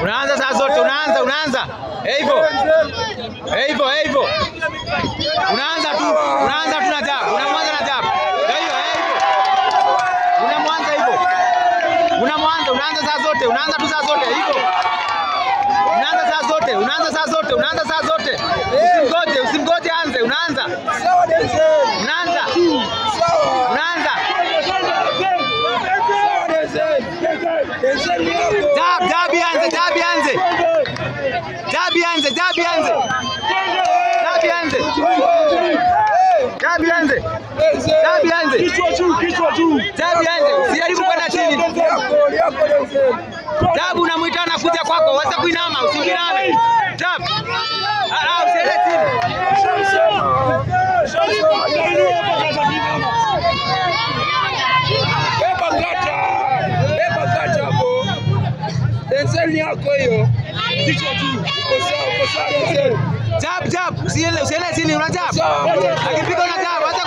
Unaanza saa zote, unaanza. Hivyo. Unaanza tu na jab, unamwanza na jab. Ndio hiyo, unamwanza hivyo. Unaanza saa zote, unaanza tu saa zote hivyo. Unaanza saa zote. Usimgoje anze, unaanza. Jab yanze. Usijaribu kwenda chini. Jab unamuita anakuja kwako, wacha kuinama, usiiname. Jab. Usiende chini. Tenseli yako hiyo. Jab. Usiende chini, una jab. Akipiga una jab, acha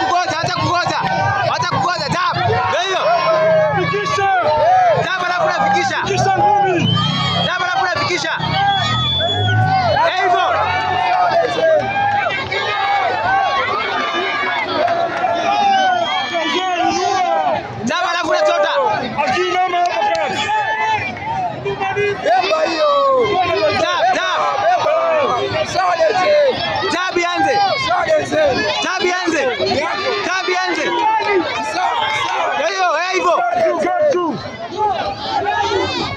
kugoja. Jab. Ndio hiyo. Jab alafu unafikisha. Hivyo. Jab alafu unachota. Jab yanze. Hivyo.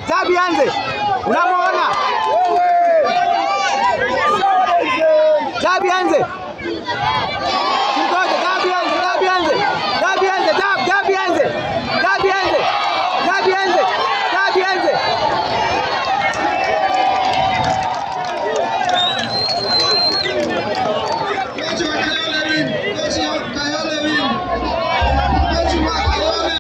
Jab yanze. Unamuona? Jab yanze. Ngoja, jab yanze.